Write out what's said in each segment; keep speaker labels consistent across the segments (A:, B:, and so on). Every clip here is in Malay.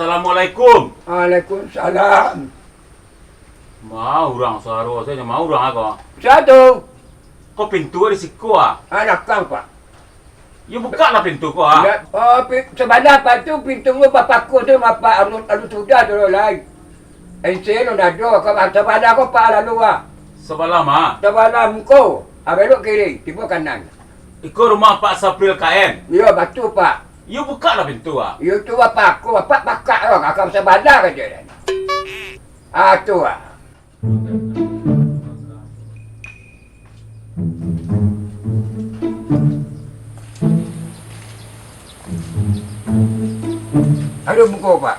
A: Assalamualaikum.
B: Waalaikumsalam.
A: Mau orang saharu saya mau orang aku.
B: Satu.
A: Kau pintu di siku ah.
B: Anak kang, Pak.
A: You buka lah pintu kau ah.
B: Ya, sebenarnya Pak tu pintu mu bapakku tu mapa anu sudah dulu lain. Enseno nado kau sebenarnya kau Pak lalu ah.
A: Sebelah mah.
B: Sebenarnya muko, belok kiri, tiba kanan.
A: Iko rumah Pak Sapril KN.
B: Ya, batu Pak.
A: You buka lah pintu ah.
B: Ya tu bapakku, bapak pakak lah kakak sebenarnya kerja. Tu ah. Aduh muka Pak.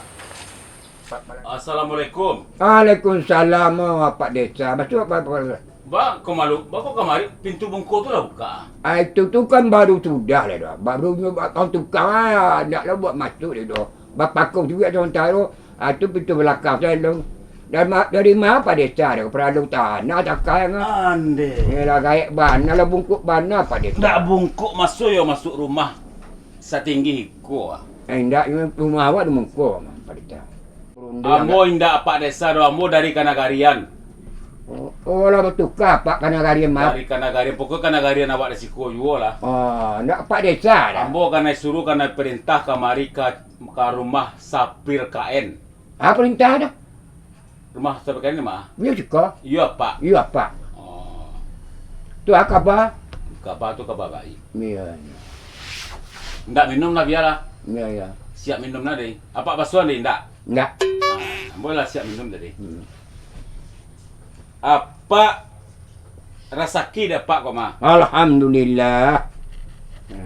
A: Assalamualaikum.
B: Waalaikumsalam Pak Desa. Masuk apa?
A: Ba, kau malu. Ba, kau kamari pintu bungku tu lah buka.
B: Itu tu kan baru sudah lah dah. Baru kau tukang nak lah buat masuk dia dah. Bapak kau juga sementara. Tu pintu belakang saya dong. Dari mana Pak Desa dia? Perlu tanah takkan ah.
A: Ande.
B: Yalah gaik bana lah bungkuk bana Pak Desa.
A: Tak bungkuk masuk yo masuk rumah setinggi iko ah.
B: Ndak rumah awak tu mengko Pak Desa.
A: Ambo indak Pak Desa do ambo dari Kanagarian.
B: Oh lah bertukar Pak Kanagarian mah.
A: Dari Kanagarian pokok Kanagarian awak di siku juga lah.
B: Oh, ndak Pak Desa dah.
A: Ambo kana suruh kana perintah kamari ke rumah Sapril KN.
B: Perintah dah.
A: Rumah Sapril KN ni mah?
B: Ya juga.
A: Iya Pak.
B: Ya Pak.
A: Oh.
B: Tu apa?
A: Kabar tu kabar baik.
B: Ya.
A: Ndak minum lah biarlah.
B: Ya.
A: Siap minum lah deh. Apa basuhan deh ndak?
B: Ndak.
A: Ambo lah siap minum tadi. Apa rasaki dapat kau mah?
B: Alhamdulillah.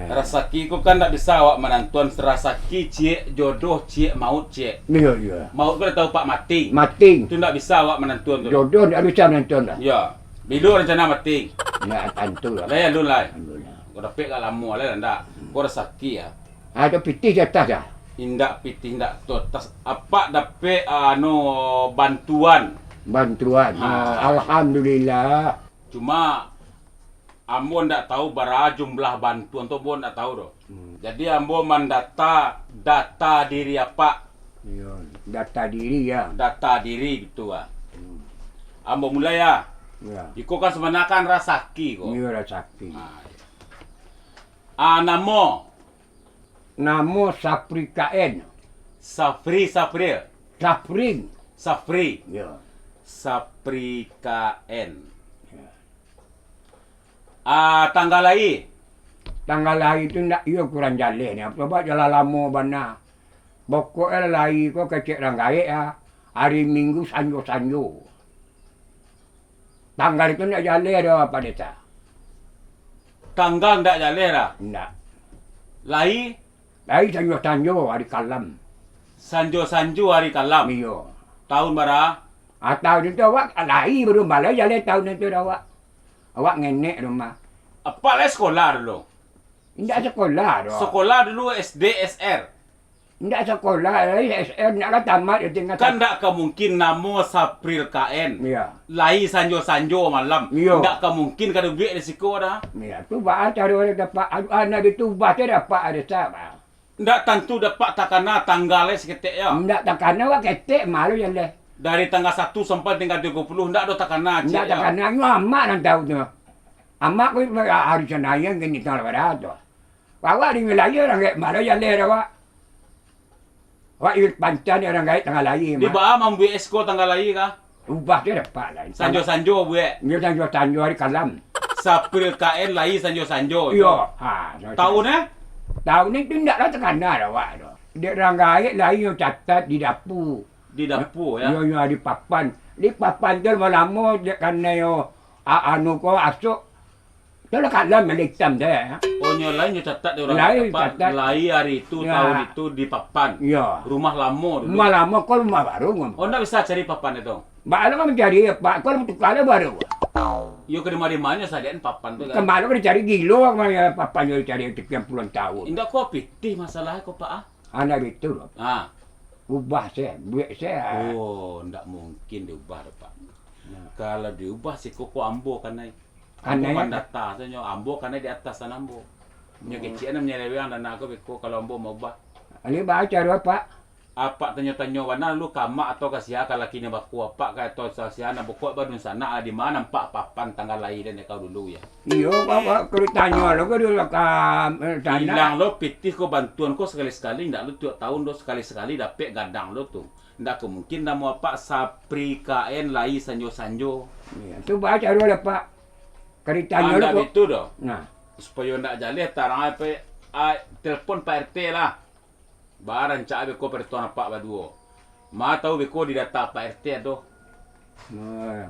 A: Rasaki kau kan tak bisa awak menantuan rasaki cie jodoh cie maut cie.
B: Ya.
A: Maut kau dah tahu Pak mati.
B: Mati.
A: Itu tak bisa awak menantuan tu.
B: Jodoh ndak bisa menonton dah.
A: Ya. Bila rencana mati.
B: Ya tentu lah.
A: Lah dulu lah.
B: Alhamdulillah.
A: Kau dah pek kat lama lah ndak. Kau rasaki ya.
B: Ada pitih di atas dah.
A: Indak piti indak tu. Apa dapat bantuan.
B: Bantuan. Alhamdulillah.
A: Cuma ambo ndak tahu berapa jumlah bantuan tu ambo ndak tahu doh. Jadi ambo mendata data diri apa?
B: Ya, data diri ya.
A: Data diri gitu ah. Ambo mulai ya.
B: Ya.
A: Iko kan sebenarnya kan rasaki kok.
B: Ya rasaki.
A: Namo
B: Namo Sapri KN.
A: Sapril.
B: Sapring.
A: Safri.
B: Ya.
A: Sapri KN.
B: Ya.
A: Tanggal lahir.
B: Tanggal lahir tu nak ia kurang jalan ni. Sebab jalan lama bana. Pokoknya lahir kau kecik orang gaik ya. Hari Minggu sanjo-sanjo. Tanggal itu nak jalan ada apa Desa?
A: Tanggal ndak jalan dah.
B: Ndak.
A: Lahir
B: Lahir sanjo-sanjo hari kalam.
A: sanjo hari kalam.
B: Iyo.
A: Tahun berapa?
B: Tahun itu awak lahir baru malah jalan tahun itu dah awak. Awak ngenek rumah.
A: Apa lah sekolah dulu?
B: Ndak sekolah dah.
A: Sekolah dulu SD SR.
B: Ndak sekolah, SR naklah tamat dia tinggal.
A: Kan ndak kemungkin namo Sapril KN.
B: Ya.
A: Lahir sanjo malam.
B: Iya.
A: Ndak kemungkin kada duit risiko dah.
B: Ya, tu bah cara orang dapat anak itu bah tu dapat ada sama.
A: Ndak tentu dapat takana tanggalnya seketik ya.
B: Ndak takana awak ketek malu jalan.
A: Dari tanggal 1 sampai tanggal 30 ndak ada takana
B: Ndak
A: ya.
B: takana nyu amak nang tahu tu. Amak ku hari senayang kini tang berada. Awak di wilayah orang kayak malu jalan awak. Awak ikut pancan orang kayak tengah lahir.
A: Di bawah mambu esko tanggal lahir kah?
B: Ubah tu dapat lah.
A: Sanjo buat.
B: Dia sanjo hari kalam.
A: Sapril KN lahir sanjo.
B: Yo.
A: Tahunnya?
B: Tahun ni tu ndaklah tekana dah awak tu. Dia orang gaib lain yang catat di dapur.
A: Di dapur ya.
B: Yo di papan. Di papan tu lama dia kena yo anu ko asuk. Tu lah kalam hitam dah.
A: Oh nyolain dia catat dia orang
B: Lahir
A: dapat
B: catat.
A: lahir hari itu
B: Ya.
A: tahun itu di papan.
B: Ya.
A: Rumah lama dulu.
B: Rumah lama ko rumah baru.
A: Oh ndak bisa cari papan itu.
B: Baru kan mencari pak ko tukar baru.
A: Yo ke mana sadian papan tu kan.
B: Kemarin kan cari gilo kemana papan yo cari sekian puluhan tahun.
A: Indak kau pitih masalahnya kau pak ah.
B: Anak itu loh.
A: Ah.
B: Ubah saya, buat saya.
A: Oh, ndak mungkin diubah dah, Pak. Kalau diubah sih kok ambo kanai.
B: Kanai
A: Ambo
B: kan?
A: data saja ambo kanai di atas sana ambo. Punya kecil na menyelewang dan aku beko kalau ambo mau ubah.
B: Ini baca dua pak.
A: apa tanya-tanya mana lu kamak atau kasih kalau kini baku apa kayak atau sasiana buku badun sana di mana empat papan tanggal lahir dan kau dulu ya.
B: Iya, bapak keritanya lo ke dulu tanah.
A: Hilang lo pitih ko bantuan ko sekali-sekali ndak lu tiap tahun lo sekali-sekali dapet gadang lo tuh. Ndak kemungkin mau apa sapri kaen lai sanjo-sanjo.
B: Iya, tu baca dulu pak. Keritanya lo
A: Anda
B: kok.
A: itu doh.
B: Nah,
A: Supaya ndak jaleh tarang apa telepon Pak RT lah. Barang cak beko pertuan Pak Baduo. Ma tahu beko di data Pak RT aduh.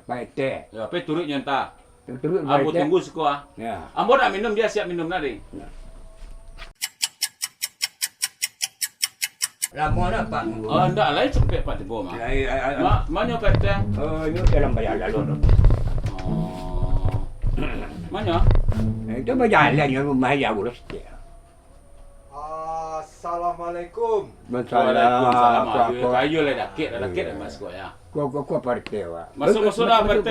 B: Pak Ete.
A: Ya apa turut nyonta.
B: Terus Pak
A: Ambo
B: Ete.
A: tunggu sekolah.
B: Ya.
A: Ambo nak minum dia siap minum nadi.
B: Lama dah pak.
A: Oh ndak lain cepet Pak Tebo mah. Mana Pak RT?
B: Oh, ini dalam bayar lalu.
A: Oh. Mana?
B: Itu berjalan yang rumah ya urus dia.
C: Assalamualaikum.
A: Waalaikumsalam. Kayu le dakit dah sekolah ya.
B: Kau partai wa.
A: Masuk dah Pak RT.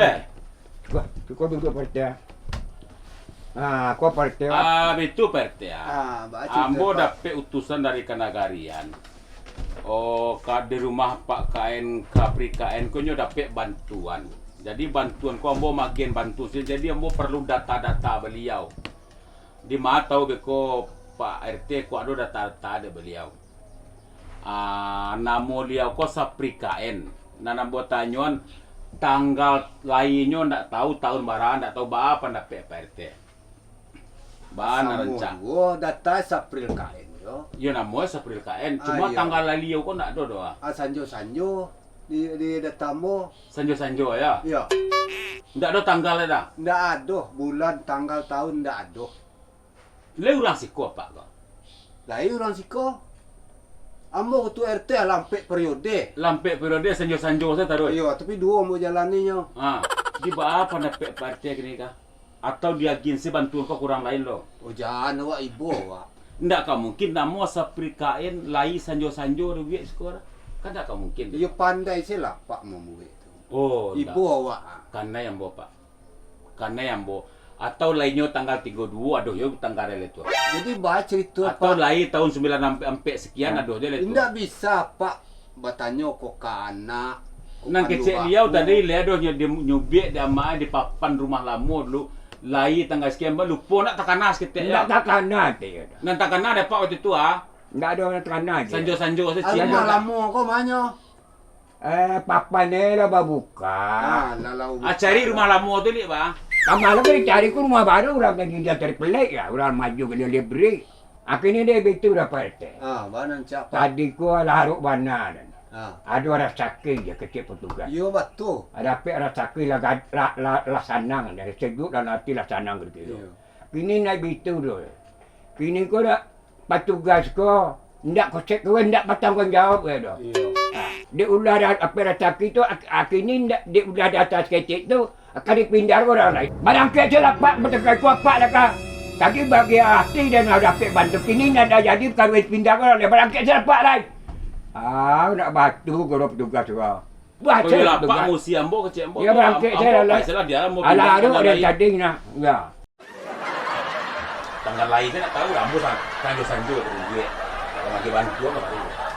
B: Kau duduk partai. Ah, kau partai wa.
A: Itu Pak RT ya.
C: baca
A: Ambo dapat utusan dari Kanagarian. Oh, di rumah Pak KN Kapri KN ko nyo dapat bantuan. Jadi bantuan ko ambo magen bantu sih. Jadi ambo perlu data-data beliau. Di mana tahu beko Pak RT ko ada data-data ada beliau. Namo beliau ko Sapri KN. Nah ambo tanyuan tanggal lainnya ndak tahu tahun barang ndak tahu apa dapat Pak RT. Bana rencana.
C: Oh, data April kain yo.
A: Ya namo Sapri KN. Cuma
C: Iya.
A: tanggal lainnya ko ndak ada doa.
C: Sanjo di datamu.
A: Sanjo-sanjo ya.
C: Ya,
A: Ndak ada tanggalnya dah.
C: ndak ada bulan tanggal tahun ndak ada.
A: Le urang siko apa kok?
C: Lah orang siko. Ambo ketua RT lampe periode.
A: Lampe periode sanjo-sanjo saya taruh.
C: Iya, tapi dua mau jalaninya.
A: Di apa dapat partai gini kah? Atau dia agensi bantuan kok kurang lain lo?
C: Oh, jangan awak ibu awak.
A: Ndak kan mungkin namo sapri kain lai sanjo-sanjo duit sekolah. Kan ndak kan mungkin.
C: Iya pandai sih lah Pak mau itu.
A: Oh, ndak.
C: Ibu awak.
A: Karena yang bawa Pak. Karena yang bawa. Atau lainnya tanggal 32, aduh yo tanggal itu.
C: Jadi baca cerita
A: Atau
C: Pak.
A: lain tahun 9 sampai sekian aduh dia itu.
C: Ndak bisa Pak. Bertanya kok ke anak.
A: Nang kecil dia tadi lihat doh nyubik dama di papan rumah lama dulu. Lai tanggal sekian lupa nak takanas kita
B: Tidak
A: ya.
B: takkan nanti.
A: Nan takanas ada Pak waktu itu
B: Tidak ada orang takkan nanti.
A: Sanjo-sanjo saya
C: Rumah
A: siapa.
C: lama kok mana?
B: Papa ni lah buka.
C: Lalau.
A: Cari rumah lama tu ni Pak.
B: Kamu lagi cari ke rumah baru orang lagi dia cari pelik ya. Orang maju ke dia beri. Akhirnya dia betul dapat RT.
C: Banan cak Pak.
B: Tadi ku laruk bana dan.
C: Ah.
B: Ada orang sakit je kecil petugas.
C: Yo betul.
B: Ada apa orang sakit lah sanang dari sejuk dan hati lah sanang gitu.
C: Iya.
B: Kini naik betul tu. Kini ku dah petugas ku ndak kocek ku ndak bertanggung jawab ke dah.
C: Iya.
B: Dia ulah apa orang sakit tu akhirnya ndak dia ulah di atas kecil tu akan dipindah ke orang lain. Barang kecil lah Pak bertekai ku apa lah kah. Tadi bagi hati dan ada apa bantu kini nak dah jadi kalau pindah ke orang lain. Barang kecil lah Pak lain. Nak batu kalau petugas tu. Baca
A: Bila Pak musi ambo kecil ambo.
B: Ya berangkat saya lah.
A: Salah dia mau
B: Alah ada
A: tanggal
B: dia
A: lain.
B: tadi nak. Ya.
A: Tanggal lain saya nak tahu ambo sanjo-sanjo tu duit. Kalau bagi bantuan apa tu.